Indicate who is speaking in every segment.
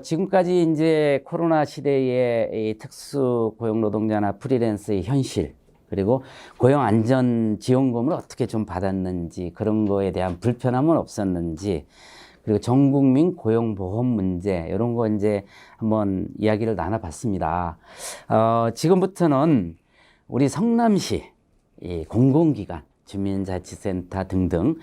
Speaker 1: 지금까지 이제 코로나 시대의 이 특수 고용 노동자나 프리랜서의 현실, 그리고 고용 안전 지원금을 어떻게 좀 받았는지, 그런 거에 대한 불편함은 없었는지, 그리고 전 국민 고용보험 문제, 이런 거 이제 한번 이야기를 나눠봤습니다. 지금부터는 우리 성남시 이 공공기관, 주민자치센터 등등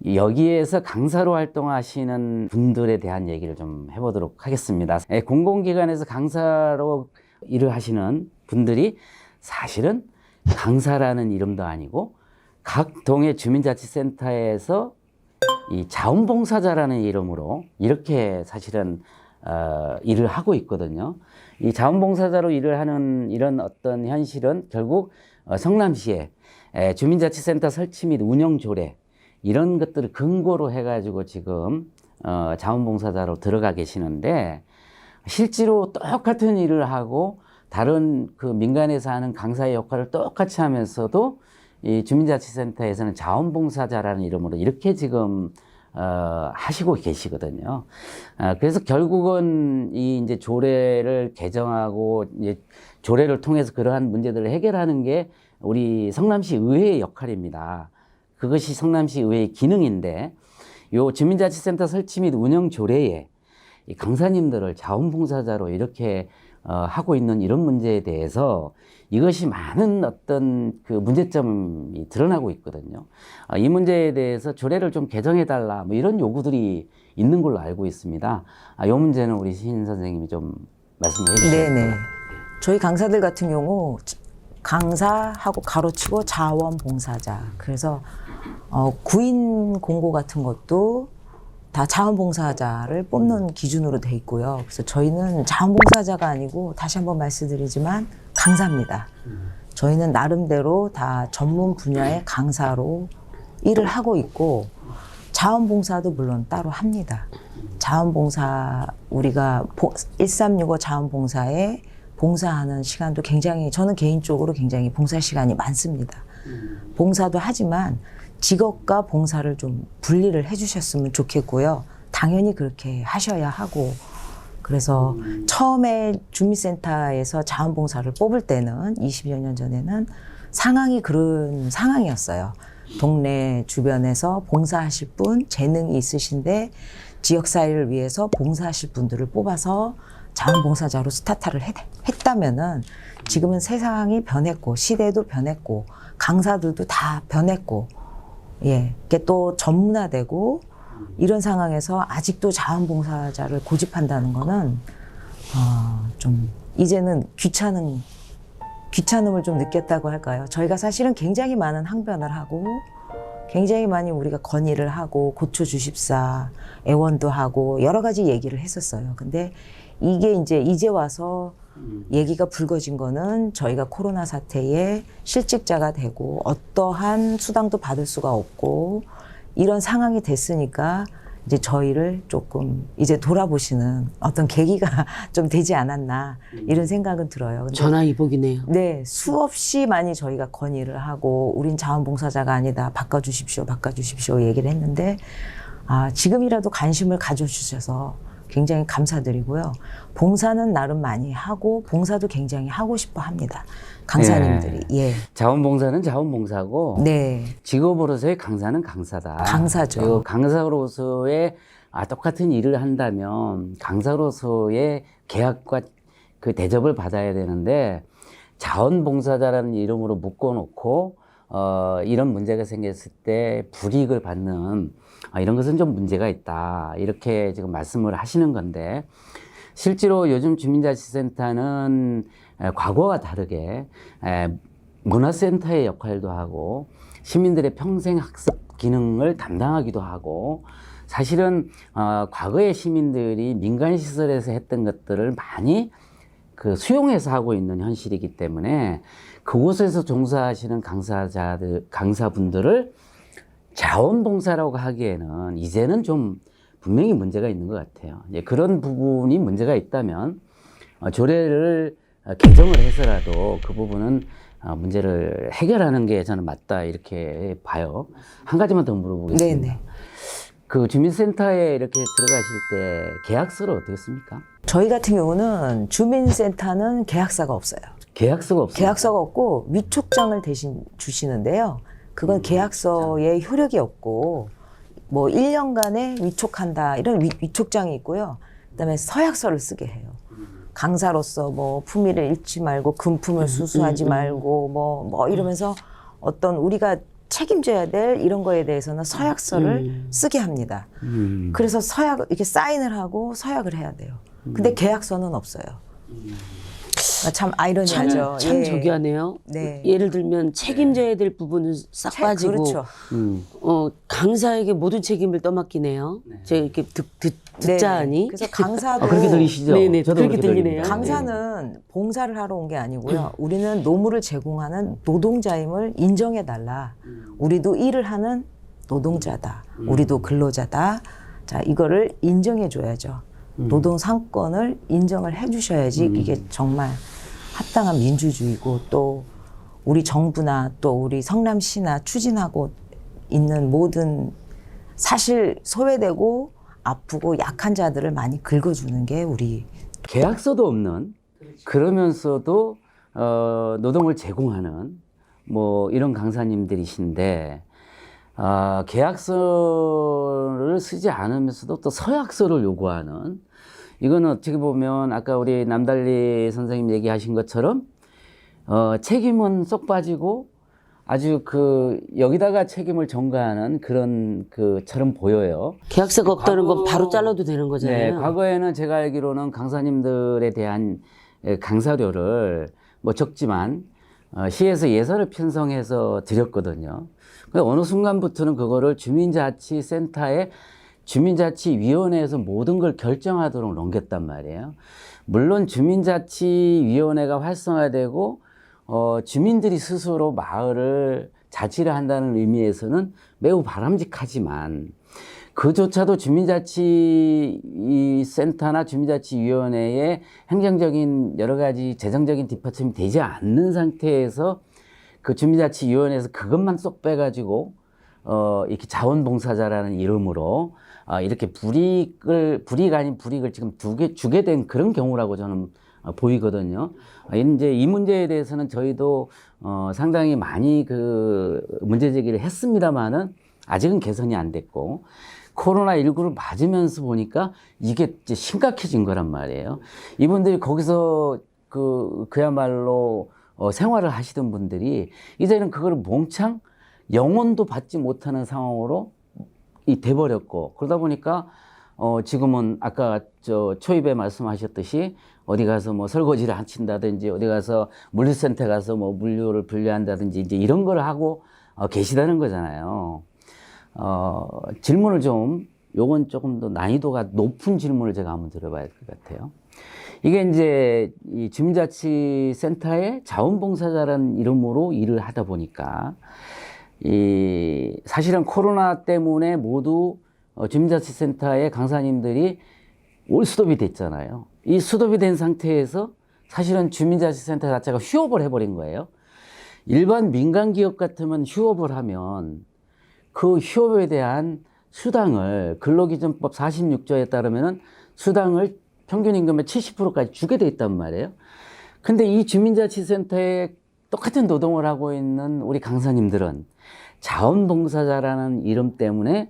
Speaker 1: 여기에서 강사로 활동하시는 분들에 대한 얘기를 좀 해보도록 하겠습니다. 공공기관에서 강사로 일을 하시는 분들이 사실은 강사라는 이름도 아니고 각 동의 주민자치센터에서 이 자원봉사자라는 이름으로 이렇게 사실은 일을 하고 있거든요. 이 자원봉사자로 일을 하는 이런 어떤 현실은 결국 성남시에 주민자치센터 설치 및 운영 조례, 이런 것들을 근거로 해가지고 지금 자원봉사자로 들어가 계시는데, 실제로 똑같은 일을 하고 다른 그 민간에서 하는 강사의 역할을 똑같이 하면서도 이 주민자치센터에서는 자원봉사자라는 이름으로 이렇게 지금 하시고 계시거든요. 그래서 결국은 이 이제 조례를 개정하고 이제 조례를 통해서 그러한 문제들을 해결하는 게 우리 성남시 의회의 역할입니다. 그것이 성남시 의회의 기능인데, 요 주민자치센터 설치 및 운영 조례에 이 강사님들을 자원봉사자로 이렇게 하고 있는 이런 문제에 대해서 이것이 많은 어떤 그 문제점이 드러나고 있거든요. 이 문제에 대해서 조례를 좀 개정해달라, 뭐 이런 요구들이 있는 걸로 알고 있습니다. 이 문제는 우리 신 선생님이 좀 말씀해 주시죠.
Speaker 2: 네네. 저희 강사들 같은 경우 강사하고 가로치고 자원봉사자. 그래서 구인 공고 같은 것도 다 자원봉사자를 뽑는 기준으로 돼 있고요. 그래서 저희는 자원봉사자가 아니고, 다시 한번 말씀드리지만 강사입니다. 저희는 나름대로 다 전문 분야의 강사로 일을 하고 있고, 자원봉사도 물론 따로 합니다. 자원봉사, 우리가 1365 자원봉사에 봉사하는 시간도 굉장히, 저는 개인적으로 굉장히 봉사 시간이 많습니다. 봉사도 하지만 직업과 봉사를 좀 분리를 해주셨으면 좋겠고요. 당연히 그렇게 하셔야 하고, 그래서 처음에 주민센터에서 자원봉사를 뽑을 때는 20여 년 전에는 상황이 그런 상황이었어요. 동네 주변에서 봉사하실 분, 재능이 있으신데 지역사회를 위해서 봉사하실 분들을 뽑아서 자원봉사자로 스타트를 했다면은, 지금은 세상이 변했고 시대도 변했고 강사들도 다 변했고, 이게 또 전문화되고 이런 상황에서 아직도 자원봉사자를 고집한다는 거는 좀 이제는 귀찮음을 좀 느꼈다고 할까요? 저희가 사실은 굉장히 많은 항변을 하고 굉장히 많이 우리가 건의를 하고 고쳐주십사 애원도 하고 여러 가지 얘기를 했었어요. 근데 이게 이제 와서 얘기가 불거진 거는, 저희가 코로나 사태에 실직자가 되고 어떠한 수당도 받을 수가 없고 이런 상황이 됐으니까 이제 저희를 조금 이제 돌아보시는 어떤 계기가 좀 되지 않았나, 이런 생각은 들어요. 근데
Speaker 3: 전화위복이네요.
Speaker 2: 네, 수없이 많이 저희가 건의를 하고 우린 자원봉사자가 아니다, 바꿔주십시오 얘기를 했는데, 지금이라도 관심을 가져주셔서 굉장히 감사드리고요. 봉사는 나름 많이 하고 봉사도 굉장히 하고 싶어 합니다. 강사님들이. 예.
Speaker 1: 자원봉사는 자원봉사고,
Speaker 2: 네.
Speaker 1: 직업으로서의 강사는 강사다.
Speaker 2: 강사죠.
Speaker 1: 그리고 강사로서의 똑같은 일을 한다면 강사로서의 계약과 그 대접을 받아야 되는데, 자원봉사자라는 이름으로 묶어놓고 이런 문제가 생겼을 때 불이익을 받는 이런 것은 좀 문제가 있다, 이렇게 지금 말씀을 하시는 건데, 실제로 요즘 주민자치센터는 과거와 다르게 문화센터의 역할도 하고 시민들의 평생 학습 기능을 담당하기도 하고, 사실은 과거의 시민들이 민간시설에서 했던 것들을 많이 그 수용해서 하고 있는 현실이기 때문에, 그곳에서 종사하시는 강사분들을 자원봉사라고 하기에는 이제는 좀 분명히 문제가 있는 것 같아요. 그런 부분이 문제가 있다면 조례를 개정을 해서라도 그 부분은 문제를 해결하는 게 저는 맞다, 이렇게 봐요. 한 가지만 더 물어보겠습니다.
Speaker 2: 네네.
Speaker 1: 그 주민센터에 이렇게 들어가실 때 계약서를 어떻게 씁니까?
Speaker 2: 저희 같은 경우는 주민센터는 계약서가 없어요.
Speaker 1: 계약서가 없어요.
Speaker 2: 계약서가 없고 위촉장을 대신 주시는데요. 그건 계약서에 효력이 없고 뭐 1년간에 위촉한다 이런 위촉장이 있고요. 그다음에 서약서를 쓰게 해요. 강사로서 뭐 품위를 잃지 말고 금품을 수수하지 말고 뭐 이러면서 어떤 우리가 책임져야 될 이런 거에 대해서는 서약서를 쓰게 합니다. 그래서 서약 이렇게 사인을 하고 서약을 해야 돼요. 근데 계약서는 없어요. 참 아이러니하죠.
Speaker 3: 참
Speaker 2: 예.
Speaker 3: 저기 하네요.
Speaker 2: 네.
Speaker 3: 예를 들면 책임져야 될 부분은 싹 빠지고
Speaker 2: 그렇죠.
Speaker 3: 강사에게 모든 책임을 떠맡기네요. 제가 이렇게 듣자
Speaker 2: 네.
Speaker 3: 하니.
Speaker 2: 그래서 강사도
Speaker 1: 그렇게 들리시죠?
Speaker 3: 네네,
Speaker 1: 저도
Speaker 3: 그렇게 들리네요.
Speaker 1: 들립니다.
Speaker 2: 강사는 봉사를 하러 온 게 아니고요. 우리는 노무를 제공하는 노동자임을 인정해 달라. 우리도 일을 하는 노동자다. 우리도 근로자다. 자, 이거를 인정해 줘야죠. 노동 상권을 인정을 해 주셔야지 이게 정말 합당한 민주주의고 또 우리 정부나 또 우리 성남시나 추진하고 있는 모든 사실 소외되고 아프고 약한 자들을 많이 긁어주는 게 우리
Speaker 1: 계약서도 없는 그러면서도 노동을 제공하는 뭐 이런 강사님들이신데 계약서를 쓰지 않으면서도 또 서약서를 요구하는 이거는 어떻게 보면 아까 우리 남달리 선생님 얘기하신 것처럼 책임은 쏙 빠지고 아주 여기다가 책임을 전가하는 그런 그처럼 보여요.
Speaker 3: 계약서가 없다는 건 바로 잘라도 되는
Speaker 1: 네,
Speaker 3: 거잖아요.
Speaker 1: 과거에는 제가 알기로는 강사님들에 대한 강사료를 뭐 적지만 시에서 예산을 편성해서 드렸거든요. 근데 어느 순간부터는 그거를 주민자치센터에 주민자치위원회에서 모든 걸 결정하도록 넘겼단 말이에요. 물론 주민자치위원회가 활성화되고 주민들이 스스로 마을을 자치를 한다는 의미에서는 매우 바람직하지만 그조차도 주민자치센터나 주민자치위원회의 행정적인 여러 가지 재정적인 뒷받침이 되지 않는 상태에서 그 주민자치위원회에서 그것만 쏙 빼가지고 이렇게 자원봉사자라는 이름으로 이렇게 불이익 아닌 불이익을 지금 주게 된 그런 경우라고 저는 보이거든요. 이제 이 문제에 대해서는 저희도 상당히 많이 그 문제 제기를 했습니다만은 아직은 개선이 안 됐고 코로나19를 맞으면서 보니까 이게 이제 심각해진 거란 말이에요. 이분들이 거기서 그야말로 생활을 하시던 분들이 이제는 그거를 몽창 영원도 받지 못하는 상황으로 돼버렸고 그러다 보니까 지금은 아까 초입에 말씀하셨듯이 어디 가서 뭐 설거지를 하신다든지 어디 가서 물류센터 가서 뭐 물류를 분류한다든지 이제 이런 걸 하고 계시다는 거잖아요. 질문을 요건 조금 더 난이도가 높은 질문을 제가 한번 드려봐야 될 것 같아요. 이게 이제 이 주민자치센터의 자원봉사자라는 이름으로 일을 하다 보니까 사실은 코로나 때문에 모두 주민자치센터의 강사님들이 올 스톱이 됐잖아요. 이 스톱이 된 상태에서 사실은 주민자치센터 자체가 휴업을 해버린 거예요. 일반 민간 기업 같으면 휴업을 하면 그 휴업에 대한 수당을 근로기준법 46조에 따르면은 수당을 평균 임금의 70%까지 주게 돼 있단 말이에요. 근데 이 주민자치센터에 똑같은 노동을 하고 있는 우리 강사님들은 자원봉사자라는 이름 때문에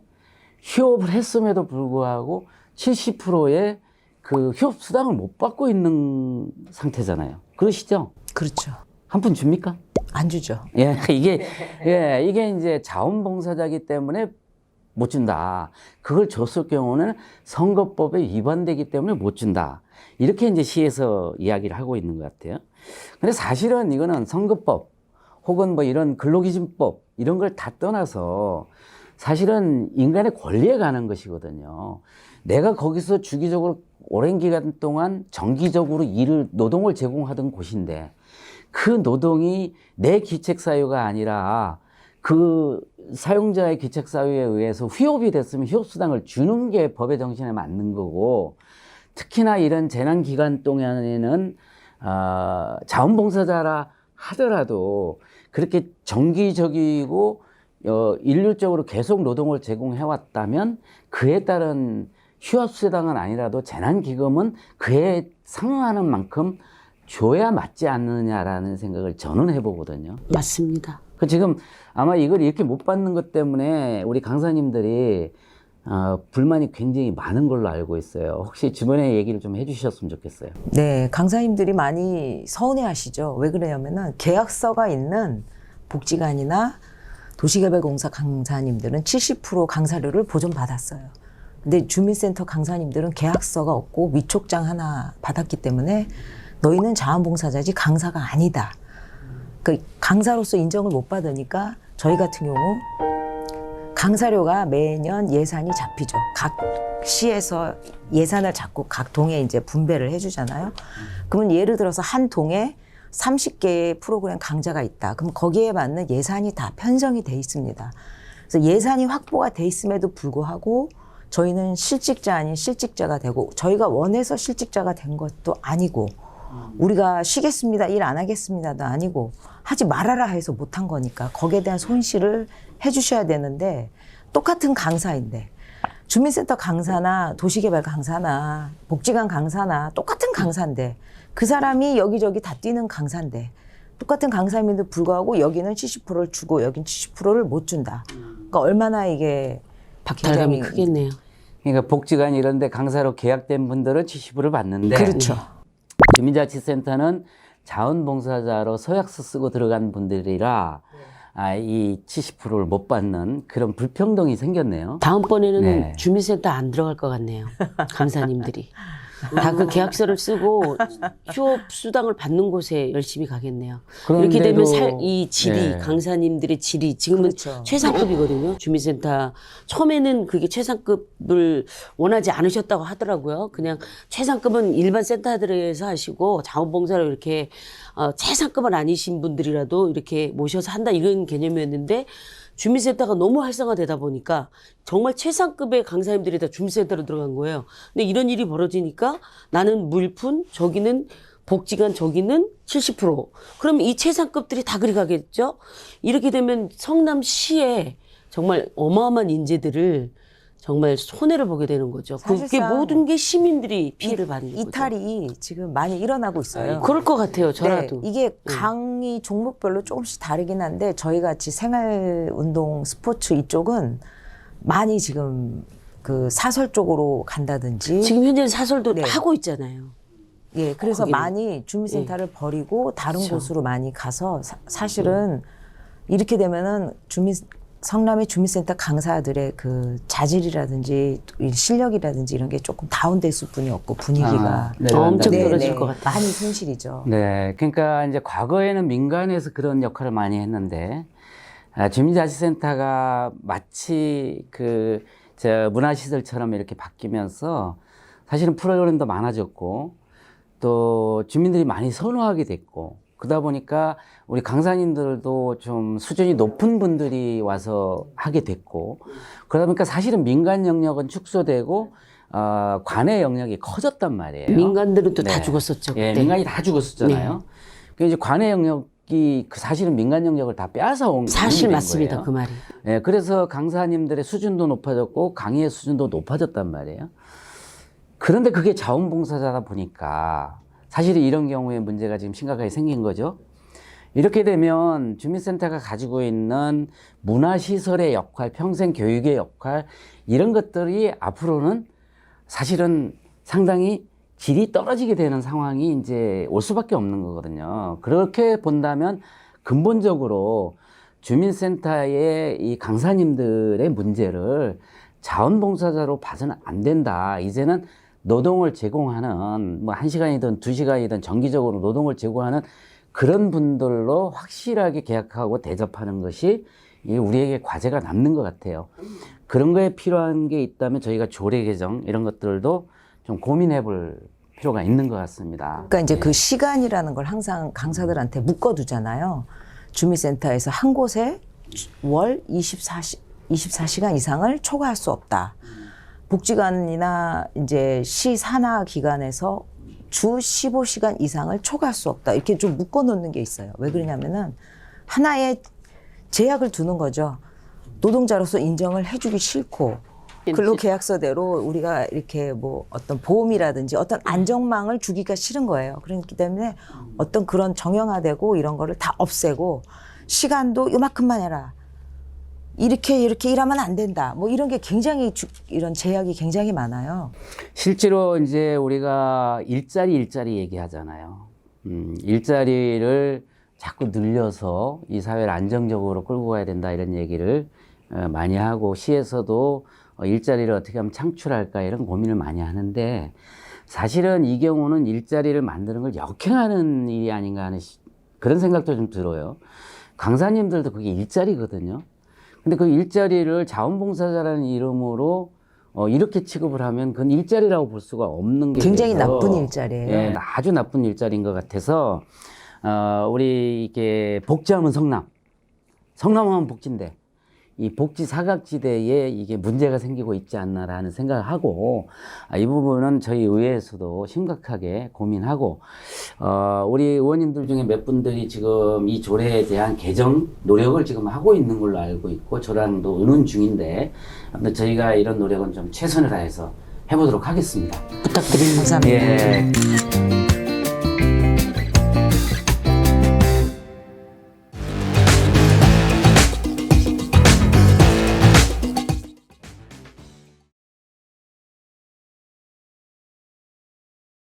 Speaker 1: 휴업을 했음에도 불구하고 70%의 그 휴업 수당을 못 받고 있는 상태잖아요. 그러시죠?
Speaker 2: 그렇죠.
Speaker 1: 한 푼 줍니까?
Speaker 2: 안 주죠.
Speaker 1: 이게 이제 자원봉사자이기 때문에 못 준다. 그걸 줬을 경우는 선거법에 위반되기 때문에 못 준다. 이렇게 이제 시에서 이야기를 하고 있는 것 같아요. 근데 사실은 이거는 선거법 혹은 뭐 이런 근로기준법 이런 걸 다 떠나서 사실은 인간의 권리에 관한 것이거든요. 내가 거기서 주기적으로 오랜 기간 동안 정기적으로 노동을 제공하던 곳인데 그 노동이 내 기책 사유가 아니라 그 사용자의 기책 사유에 의해서 휴업이 됐으면 휴업수당을 주는 게 법의 정신에 맞는 거고 특히나 이런 재난 기간 동안에는 자원봉사자라 하더라도 그렇게 정기적이고 일률적으로 계속 노동을 제공해 왔다면 그에 따른 휴업수당은 아니라도 재난기금은 그에 상응하는 만큼 줘야 맞지 않느냐라는 생각을 저는 해보거든요.
Speaker 3: 맞습니다.
Speaker 1: 그 지금 아마 이걸 이렇게 못 받는 것 때문에 우리 강사님들이 불만이 굉장히 많은 걸로 알고 있어요. 혹시 주변에 얘기를 좀 해주셨으면 좋겠어요.
Speaker 2: 네, 강사님들이 많이 서운해 하시죠. 왜 그러냐면은 계약서가 있는 복지관이나 도시개발공사 강사님들은 70% 강사료를 보존받았어요. 근데 주민센터 강사님들은 계약서가 없고 위촉장 하나 받았기 때문에 너희는 자원봉사자지 강사가 아니다. 그 강사로서 인정을 못 받으니까 저희 같은 경우 강사료가 매년 예산이 잡히죠. 각 시에서 예산을 잡고 각 동에 이제 분배를 해주잖아요. 그러면 예를 들어서 한 동에 30개의 프로그램 강좌가 있다. 그럼 거기에 맞는 예산이 다 편성이 돼 있습니다. 그래서 예산이 확보가 돼 있음에도 불구하고 저희는 실직자 아닌 실직자가 되고 저희가 원해서 실직자가 된 것도 아니고 우리가 쉬겠습니다, 일 안 하겠습니다도 아니고 하지 말아라 해서 못한 거니까 거기에 대한 손실을 해주셔야 되는데 똑같은 강사인데 주민센터 강사나 도시개발 강사나 복지관 강사나 똑같은 강사인데 그 사람이 여기저기 다 뛰는 강사인데 똑같은 강사임에도 불구하고 여기는 70%를 주고 여긴 70%를 못 준다. 그러니까 얼마나 이게
Speaker 3: 박탈감이
Speaker 2: 굉장히-
Speaker 3: 크겠네요.
Speaker 1: 그러니까 복지관 이런 데 강사로 계약된 분들은 70%를 받는데
Speaker 2: 그렇죠.
Speaker 1: 주민자치센터는 자원봉사자로 서약서 쓰고 들어간 분들이라 이 70%를 못 받는 그런 불평등이 생겼네요.
Speaker 3: 다음번에는
Speaker 1: 네.
Speaker 3: 주민센터 안 들어갈 것 같네요. 강사님들이. 다 그 계약서를 쓰고 휴업 수당을 받는 곳에 열심히 가겠네요. 이렇게 되면
Speaker 1: 그런데도-
Speaker 3: 이 질이
Speaker 1: 네.
Speaker 3: 강사님들의 질이 지금은
Speaker 2: 그렇죠.
Speaker 3: 최상급이거든요. 주민센터 처음에는 그게 최상급을 원하지 않으셨다고 하더라고요. 그냥 최상급은 일반 센터들에서 하시고 자원봉사로 이렇게 최상급은 아니신 분들이라도 이렇게 모셔서 한다 이런 개념이었는데 주민센터가 너무 활성화되다 보니까 정말 최상급의 강사님들이 다 주민센터로 들어간 거예요. 근데 이런 일이 벌어지니까 나는 물품, 저기는 복지관, 저기는 70%. 그럼 이 최상급들이 다 그리 가겠죠? 이렇게 되면 성남시에 정말 어마어마한 인재들을 정말 손해를 보게 되는 거죠. 그게
Speaker 2: 사실상
Speaker 3: 모든 게 시민들이 피해를 받는 거죠.
Speaker 2: 이탈이 지금 많이 일어나고 있어요.
Speaker 3: 그럴 것 같아요. 저라도.
Speaker 2: 네, 이게 강의 종목별로 조금씩 다르긴 한데 저희 같이 생활운동 스포츠 이쪽은 많이 지금 그 사설 쪽으로 간다든지
Speaker 3: 지금 현재는 사설도
Speaker 2: 네.
Speaker 3: 하고 있잖아요.
Speaker 2: 예, 그래서
Speaker 3: 거기는.
Speaker 2: 많이 주민센터를 버리고 다른
Speaker 3: 그렇죠.
Speaker 2: 곳으로 많이 가서 사실은 이렇게 되면은 성남의 주민센터 강사들의 그 자질이라든지 실력이라든지 이런 게 조금 다운될 수뿐이 없고 분위기가
Speaker 3: 엄청
Speaker 1: 네,
Speaker 3: 떨어질 것 같아요.
Speaker 2: 많이 손실이죠.
Speaker 1: 네, 그러니까 이제 과거에는 민간에서 그런 역할을 많이 했는데 주민자치센터가 마치 문화시설처럼 이렇게 바뀌면서 사실은 프로그램도 많아졌고 또 주민들이 많이 선호하게 됐고 그러다 보니까 우리 강사님들도 좀 수준이 높은 분들이 와서 하게 됐고 그러다 보니까 사실은 민간 영역은 축소되고 관의 영역이 커졌단 말이에요.
Speaker 3: 민간들은 또 다
Speaker 1: 네.
Speaker 3: 죽었었죠.
Speaker 1: 예,
Speaker 3: 그때.
Speaker 1: 민간이 다 죽었었잖아요. 그 이제 관의 영역이 사실은 민간 영역을 다 빼앗아 온
Speaker 3: 사실
Speaker 1: 된
Speaker 3: 맞습니다.
Speaker 1: 거예요.
Speaker 3: 그 말이.
Speaker 1: 예, 그래서 강사님들의 수준도 높아졌고 강의의 수준도 높아졌단 말이에요. 그런데 그게 자원봉사자다 보니까 사실 이런 경우에 문제가 지금 심각하게 생긴 거죠. 이렇게 되면 주민센터가 가지고 있는 문화시설의 역할, 평생 교육의 역할 이런 것들이 앞으로는 사실은 상당히 질이 떨어지게 되는 상황이 이제 올 수밖에 없는 거거든요. 그렇게 본다면 근본적으로 주민센터의 이 강사님들의 문제를 자원봉사자로 봐서는 안 된다. 이제는 노동을 제공하는 뭐 1시간이든 2시간이든 정기적으로 노동을 제공하는 그런 분들로 확실하게 계약하고 대접하는 것이 우리에게 과제가 남는 것 같아요. 그런 거에 필요한 게 있다면 저희가 조례 개정 이런 것들도 좀 고민해 볼 필요가 있는 것 같습니다.
Speaker 2: 그러니까 이제 그 시간이라는 걸 항상 강사들한테 묶어두잖아요. 주민센터에서 한 곳에 월 24시간 이상을 초과할 수 없다. 복지관이나 이제 시 산하 기관에서 주 15시간 이상을 초과할 수 없다. 이렇게 좀 묶어 놓는 게 있어요. 왜 그러냐면은 하나의 제약을 두는 거죠. 노동자로서 인정을 해주기 싫고 근로계약서대로 우리가 이렇게 뭐 어떤 보험이라든지 어떤 안정망을 주기가 싫은 거예요. 그렇기 때문에 어떤 그런 정형화되고 이런 거를 다 없애고 시간도 요만큼만 해라. 이렇게 일하면 안 된다. 뭐 이런 게 굉장히 이런 제약이 굉장히 많아요.
Speaker 1: 실제로 이제 우리가 일자리 얘기하잖아요. 일자리를 자꾸 늘려서 이 사회를 안정적으로 끌고 가야 된다 이런 얘기를 많이 하고 시에서도 일자리를 어떻게 하면 창출할까 이런 고민을 많이 하는데 사실은 이 경우는 일자리를 만드는 걸 역행하는 일이 아닌가 하는 그런 생각도 좀 들어요. 강사님들도 그게 일자리거든요. 근데 그 일자리를 자원봉사자라는 이름으로 이렇게 취급을 하면 그건 일자리라고 볼 수가 없는 게
Speaker 2: 굉장히
Speaker 1: 돼서
Speaker 2: 나쁜 일자리예요.
Speaker 1: 예, 아주 나쁜 일자리인 것 같아서 우리 이게 복지하면 성남하면 복지인데 이 복지 사각지대에 이게 문제가 생기고 있지 않나라는 생각을 하고 이 부분은 저희 의회에서도 심각하게 고민하고 우리 의원님들 중에 몇 분들이 지금 이 조례에 대한 개정 노력을 지금 하고 있는 걸로 알고 있고 저랑도 의논 중인데 아무튼 저희가 이런 노력은 좀 최선을 다해서 해보도록 하겠습니다.
Speaker 3: 부탁드립니다.
Speaker 2: 감사합니다.
Speaker 1: 예.